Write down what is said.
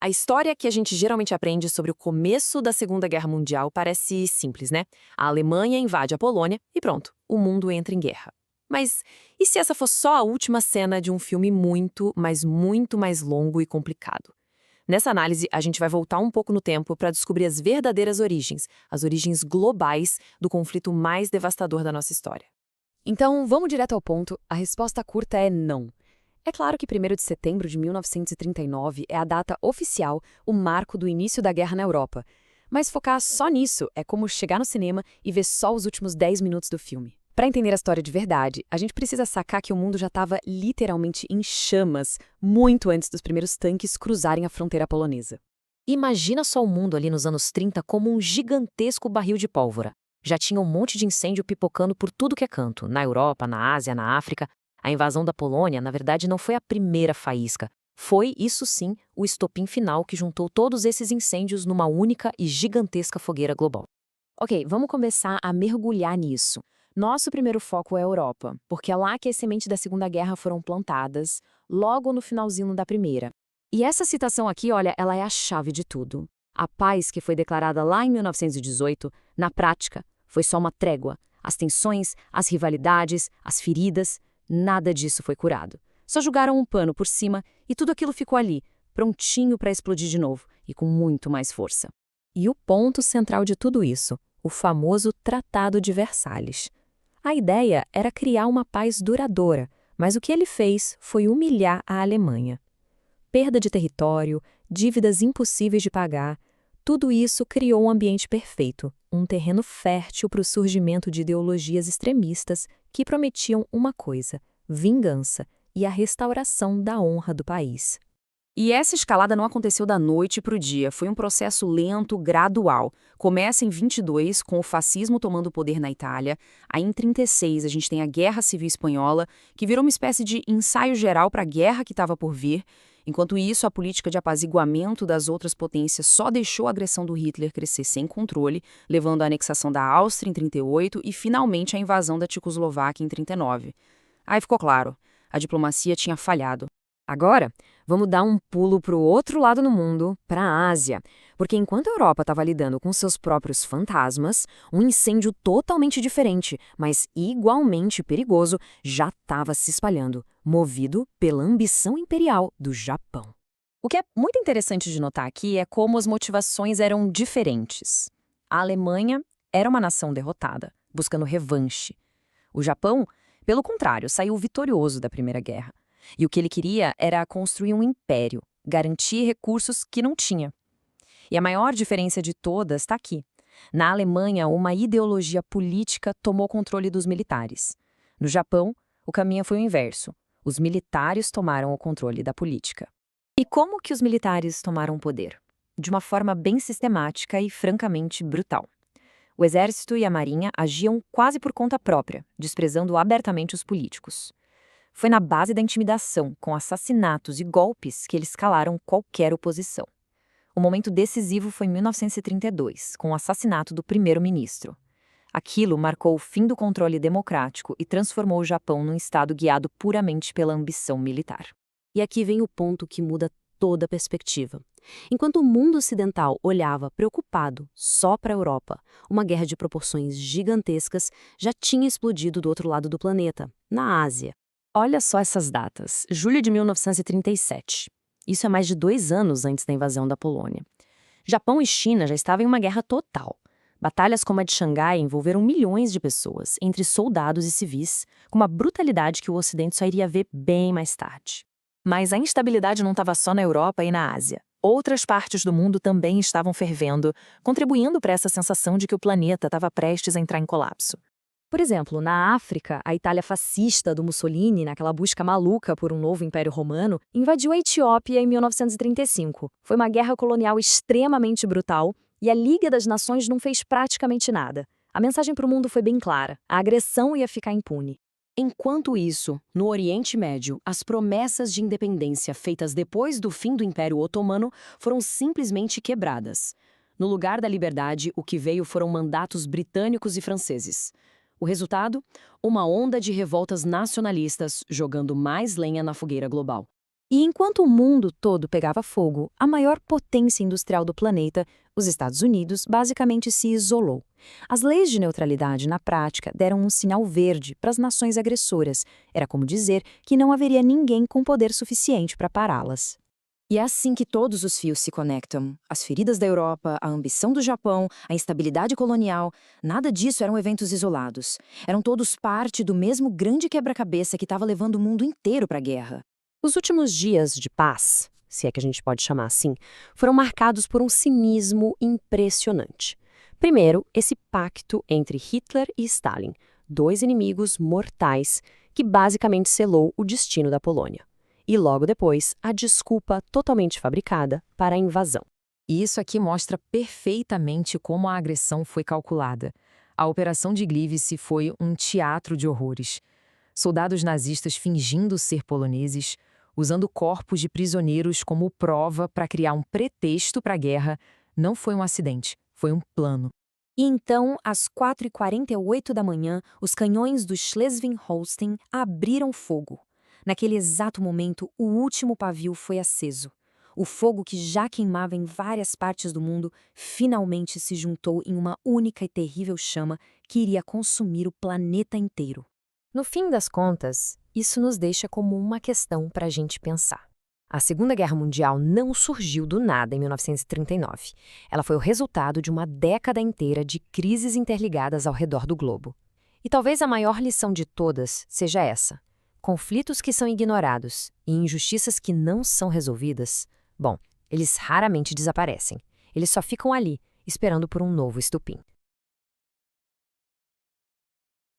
A história que a gente geralmente aprende sobre o começo da Segunda Guerra Mundial parece simples, né? A Alemanha invade a Polônia e pronto, o mundo entra em guerra. Mas e se essa fosse só a última cena de um filme muito, mas muito mais longo e complicado? Nessa análise, a gente vai voltar um pouco no tempo para descobrir as verdadeiras origens, as origens globais do conflito mais devastador da nossa história. Então, vamos direto ao ponto. A resposta curta é não. É claro que 1º de setembro de 1939 é a data oficial, o marco do início da guerra na Europa. Mas focar só nisso é como chegar no cinema e ver só os últimos 10 minutos do filme. Para entender a história de verdade, a gente precisa sacar que o mundo já estava literalmente em chamas, muito antes dos primeiros tanques cruzarem a fronteira polonesa. Imagina só o mundo ali nos anos 30 como um gigantesco barril de pólvora. Já tinha um monte de incêndio pipocando por tudo que é canto, na Europa, na Ásia, na África. A invasão da Polônia, na verdade, não foi a primeira faísca. Foi, isso sim, o estopim final que juntou todos esses incêndios numa única e gigantesca fogueira global. Ok, vamos começar a mergulhar nisso. Nosso primeiro foco é a Europa, porque é lá que as sementes da Segunda Guerra foram plantadas, logo no finalzinho da Primeira. E essa citação aqui, olha, ela é a chave de tudo. A paz que foi declarada lá em 1918, na prática, foi só uma trégua. As tensões, as rivalidades, as feridas, nada disso foi curado. Só jogaram um pano por cima e tudo aquilo ficou ali, prontinho para explodir de novo e com muito mais força. E o ponto central de tudo isso, o famoso Tratado de Versalhes. A ideia era criar uma paz duradoura, mas o que ele fez foi humilhar a Alemanha. Perda de território, dívidas impossíveis de pagar, tudo isso criou um ambiente perfeito, um terreno fértil para o surgimento de ideologias extremistas que prometiam uma coisa: vingança e a restauração da honra do país. E essa escalada não aconteceu da noite para o dia, foi um processo lento, gradual. Começa em 22, com o fascismo tomando o poder na Itália. Aí em 36 a gente tem a Guerra Civil Espanhola, que virou uma espécie de ensaio geral para a guerra que estava por vir. Enquanto isso, a política de apaziguamento das outras potências só deixou a agressão do Hitler crescer sem controle, levando à anexação da Áustria em 38 e finalmente à invasão da Tchecoslováquia em 39. Aí ficou claro, a diplomacia tinha falhado. Agora, vamos dar um pulo para o outro lado do mundo, para a Ásia, porque enquanto a Europa estava lidando com seus próprios fantasmas, um incêndio totalmente diferente, mas igualmente perigoso, já estava se espalhando, movido pela ambição imperial do Japão. O que é muito interessante de notar aqui é como as motivações eram diferentes. A Alemanha era uma nação derrotada, buscando revanche. O Japão, pelo contrário, saiu vitorioso da Primeira Guerra. E o que ele queria era construir um império, garantir recursos que não tinha. E a maior diferença de todas está aqui. Na Alemanha, uma ideologia política tomou controle dos militares. No Japão, o caminho foi o inverso. Os militares tomaram o controle da política. E como que os militares tomaram o poder? De uma forma bem sistemática e francamente brutal. O exército e a marinha agiam quase por conta própria, desprezando abertamente os políticos. Foi na base da intimidação, com assassinatos e golpes, que eles calaram qualquer oposição. O momento decisivo foi em 1932, com o assassinato do primeiro-ministro. Aquilo marcou o fim do controle democrático e transformou o Japão num estado guiado puramente pela ambição militar. E aqui vem o ponto que muda toda a perspectiva. Enquanto o mundo ocidental olhava preocupado só para a Europa, uma guerra de proporções gigantescas já tinha explodido do outro lado do planeta, na Ásia. Olha só essas datas. Julho de 1937. Isso é mais de 2 anos antes da invasão da Polônia. Japão e China já estavam em uma guerra total. Batalhas como a de Xangai envolveram milhões de pessoas, entre soldados e civis, com uma brutalidade que o Ocidente só iria ver bem mais tarde. Mas a instabilidade não estava só na Europa e na Ásia. Outras partes do mundo também estavam fervendo, contribuindo para essa sensação de que o planeta estava prestes a entrar em colapso. Por exemplo, na África, a Itália fascista do Mussolini, naquela busca maluca por um novo império romano, invadiu a Etiópia em 1935. Foi uma guerra colonial extremamente brutal e a Liga das Nações não fez praticamente nada. A mensagem para o mundo foi bem clara: a agressão ia ficar impune. Enquanto isso, no Oriente Médio, as promessas de independência feitas depois do fim do Império Otomano foram simplesmente quebradas. No lugar da liberdade, o que veio foram mandatos britânicos e franceses. O resultado? Uma onda de revoltas nacionalistas jogando mais lenha na fogueira global. E enquanto o mundo todo pegava fogo, a maior potência industrial do planeta, os Estados Unidos, basicamente se isolou. As leis de neutralidade, na prática, deram um sinal verde para as nações agressoras. Era como dizer que não haveria ninguém com poder suficiente para pará-las. E é assim que todos os fios se conectam. As feridas da Europa, a ambição do Japão, a instabilidade colonial, nada disso eram eventos isolados. Eram todos parte do mesmo grande quebra-cabeça que estava levando o mundo inteiro para a guerra. Os últimos dias de paz, se é que a gente pode chamar assim, foram marcados por um cinismo impressionante. Primeiro, esse pacto entre Hitler e Stalin, dois inimigos mortais que basicamente selou o destino da Polônia. E logo depois, a desculpa totalmente fabricada para a invasão. E isso aqui mostra perfeitamente como a agressão foi calculada. A Operação de Gliwice foi um teatro de horrores. Soldados nazistas fingindo ser poloneses, usando corpos de prisioneiros como prova para criar um pretexto para a guerra, não foi um acidente, foi um plano. E então, às 4h48 da manhã, os canhões do Schleswig-Holstein abriram fogo. Naquele exato momento, o último pavio foi aceso. O fogo que já queimava em várias partes do mundo finalmente se juntou em uma única e terrível chama que iria consumir o planeta inteiro. No fim das contas, isso nos deixa como uma questão para a gente pensar. A Segunda Guerra Mundial não surgiu do nada em 1939. Ela foi o resultado de uma década inteira de crises interligadas ao redor do globo. E talvez a maior lição de todas seja essa. Conflitos que são ignorados e injustiças que não são resolvidas, bom, eles raramente desaparecem. Eles só ficam ali, esperando por um novo estupim.